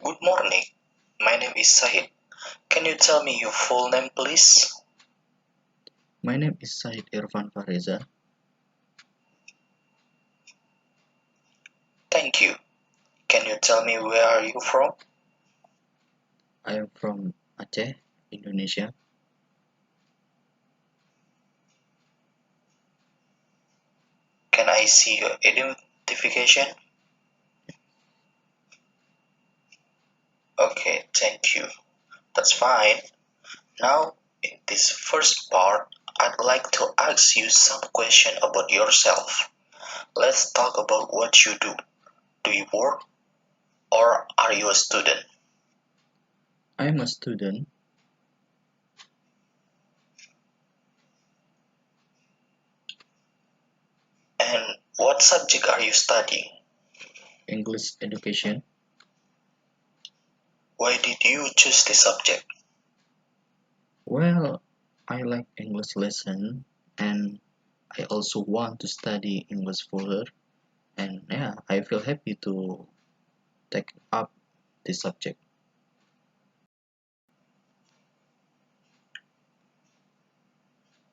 Good morning. My name is Said. Can you tell me your full name, please? My name is Said Irfan Fahreza. Thank you. Can you tell me where are you from? I am from Aceh, Indonesia. Can I see your identification? Okay, thank you. That's fine. Now, in this first part, I'd like to ask you some question about yourself. Let's talk about what you do. Do you work or are you a student? I am a student, And what subject are you studying? English education. Why did you choose this subject? Well, I like English lesson and I also want to study English further. And yeah, I feel happy to take up this subject.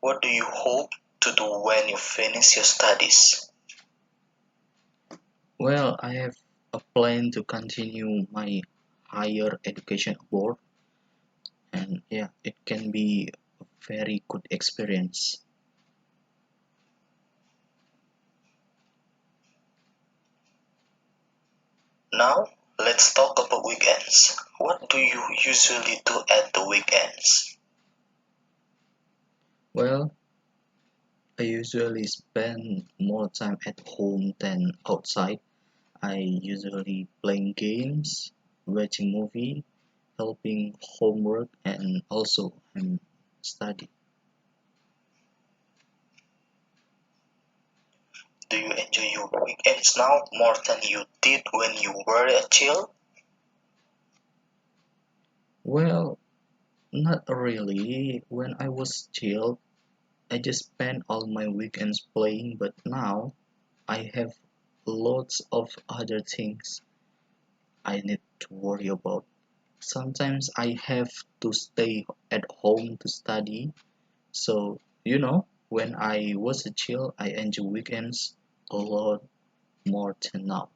What do you hope to do when you finish your studies? Well, I have a plan to continue my higher education abroad, and yeah, it can be a very good experience. Now, let's talk about weekends. What do you usually do at the weekends? Well, I usually spend more time at home than outside. I usually playing games, watching movie, helping homework, and also study. Do you enjoy your weekends now more than you did when you were a child? Well, not really. When I was child, I just spent all my weekends playing, but now I have lots of other things I need to worry about. Sometimes I have to stay at home to study. So, when I was a child, I enjoy weekends a lot more than now.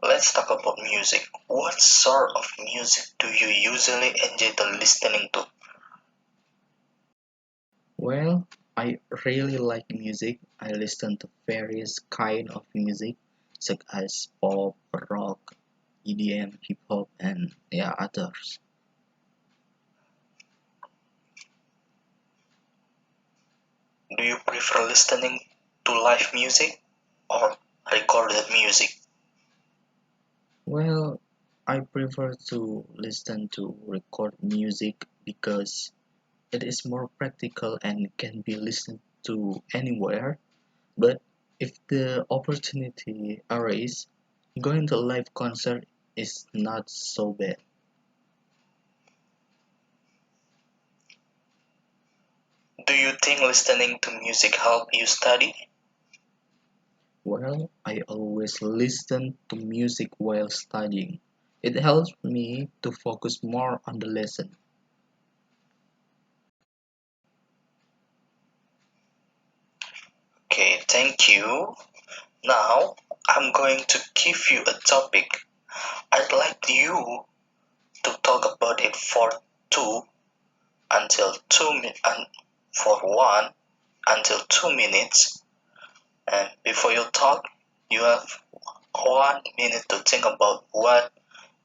Let's talk about music. What sort of music do you usually enjoy the listening to? Well, I really like music. I listen to various kind of music, such as pop, rock, EDM, hip hop, and yeah, others. Do you prefer listening to live music or recorded music? Well, I prefer to listen to record music because it is more practical and can be listened to anywhere. But if the opportunity arises, going to a live concert is not so bad. Do you think listening to music help you study? Well, I always listen to music while studying. It helps me to focus more on the lesson. Okay, thank you. Now, I'm going to give you a topic. I'd like you to talk about it for two until and for 1 until 2 minutes. And before you talk, you have 1 minute to think about what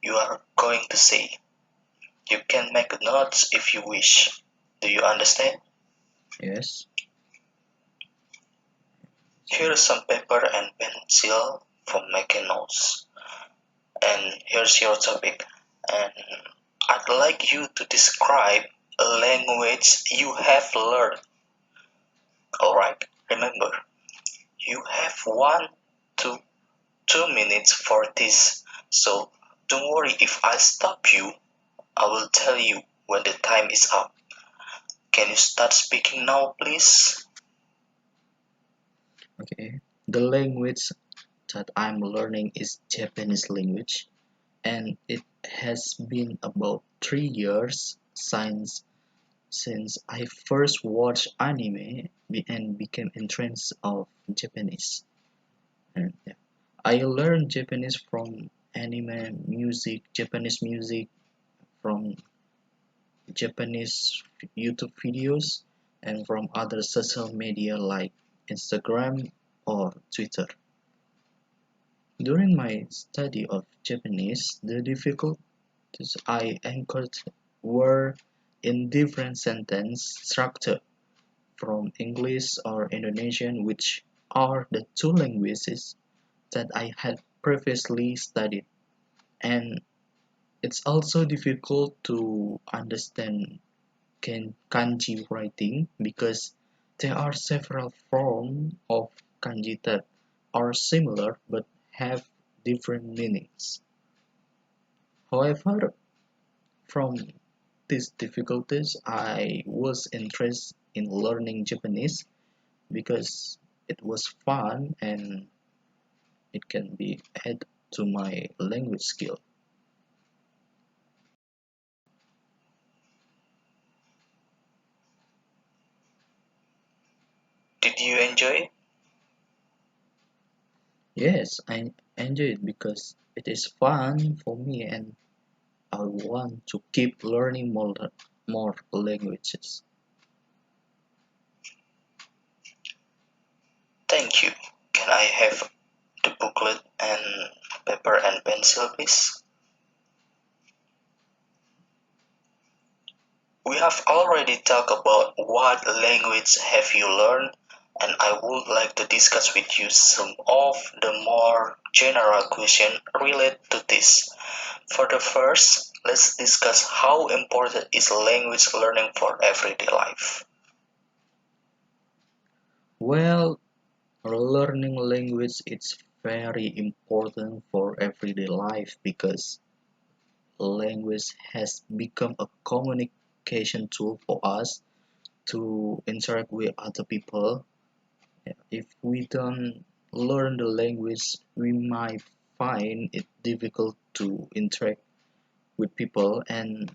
you are going to say. You can make notes if you wish. Do you understand? Yes? Here's some paper and pencil for making notes. And here's your topic. And I'd like you to describe a language you have learned. Alright, remember, you have 1 to 2 minutes for this. So don't worry if I stop you. I will tell you when the time is up. Can you start speaking now, please? Okay. The language that I'm learning is Japanese language, and it has been about 3 years since I first watched anime and became interested of Japanese. And yeah, I learned Japanese from anime music, Japanese music, from Japanese YouTube videos, and from other social media like Instagram or Twitter. During my study of Japanese, the difficulties I encountered were in different sentence structure from English or Indonesian, which are the two languages that I had previously studied. And it's also difficult to understand kanji writing because there are several forms of kanji that are similar but have different meanings. However, from these difficulties, I was interested in learning Japanese because it was fun and it can be added to my language skill. Did you enjoy it? Yes, I enjoy it because it is fun for me and I want to keep learning more languages. Thank you. Can I have the booklet and paper and pencil, please? We have already talked about what language have you learned, and I would like to discuss with you some of the more general questions related to this. For the first, let's discuss how important is language learning for everyday life. Well, learning language is very important for everyday life because language has become a communication tool for us to interact with other people. If we don't learn the language, we might find it difficult to interact with people, and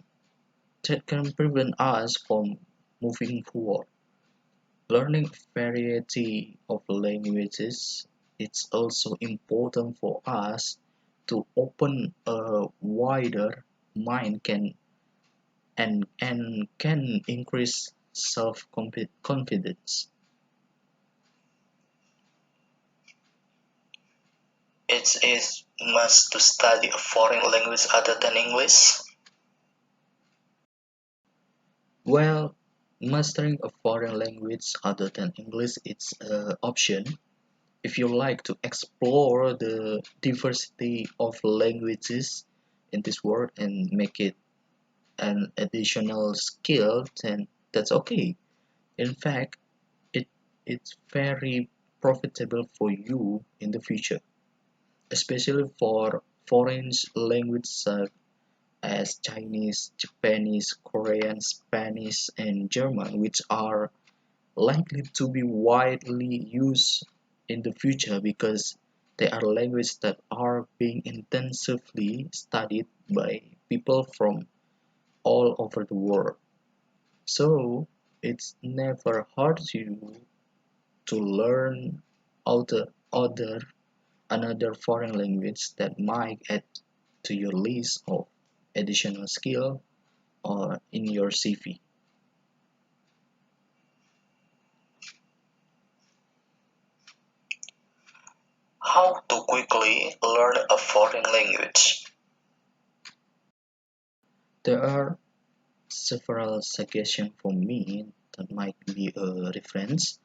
that can prevent us from moving forward. Learning a variety of languages, it's also important for us to open a wider mind and can increase self confidence. It is must to study a foreign language other than English. Well, mastering a foreign language other than English is an option if you like to explore the diversity of languages in this world and make it an additional skill, then that's okay. In fact, it it's very profitable for you in the future, especially for foreign languages such as Chinese, Japanese, Korean, Spanish, and German, which are likely to be widely used in the future because they are languages that are being intensively studied by people from all over the world. So it's never hard to learn other another foreign language that might add to your list of additional skill or in your CV. How to quickly learn a foreign language. There are several suggestions for me that might be a reference.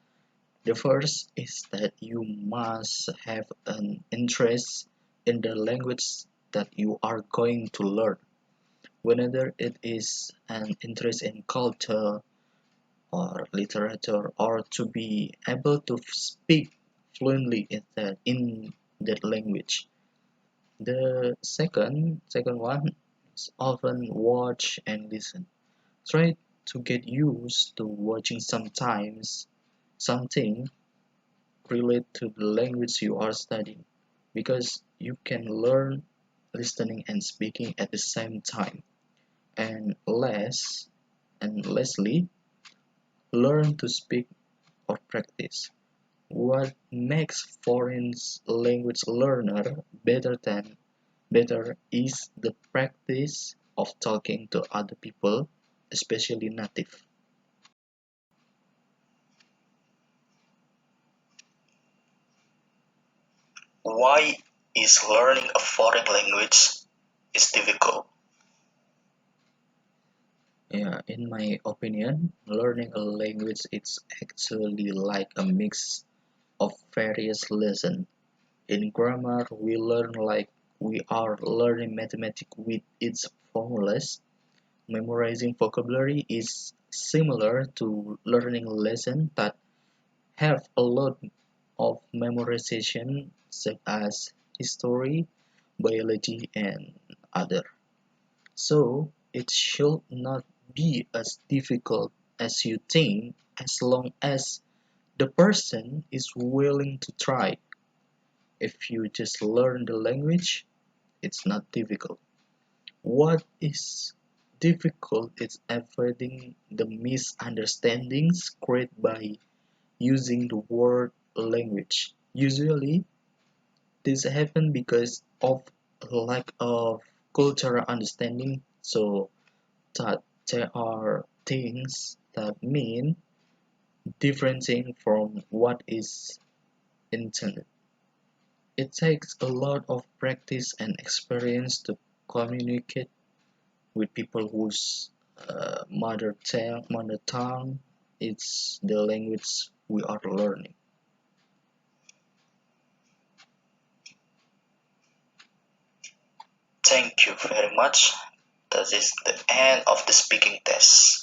The first is that you must have an interest in the language that you are going to learn, whether it is an interest in culture or literature or to be able to speak fluently in that language. The second one is often watch and listen. Try to get used to watching sometimes something relate to the language you are studying because you can learn listening and speaking at the same time. And lastly, learn to speak or practice. What makes foreign language learner better is the practice of talking to other people, especially native. Why is learning a foreign language is difficult? Yeah, in my opinion, learning a language is actually like a mix of various lessons. In grammar, we learn like we are learning mathematics with its formulas. Memorizing vocabulary is similar to learning lessons that have a lot of memorization, such as history, biology, and other. So it should not be as difficult as you think as long as the person is willing to try. If you just learn the language, it's not difficult. What is difficult is avoiding the misunderstandings created by using the word language. Usually, this happens because of a lack of cultural understanding, so that there are things that mean different thing from what is intended. It takes a lot of practice and experience to communicate with people whose mother tongue is the language we are learning. Thank you very much. That is the end of the speaking test.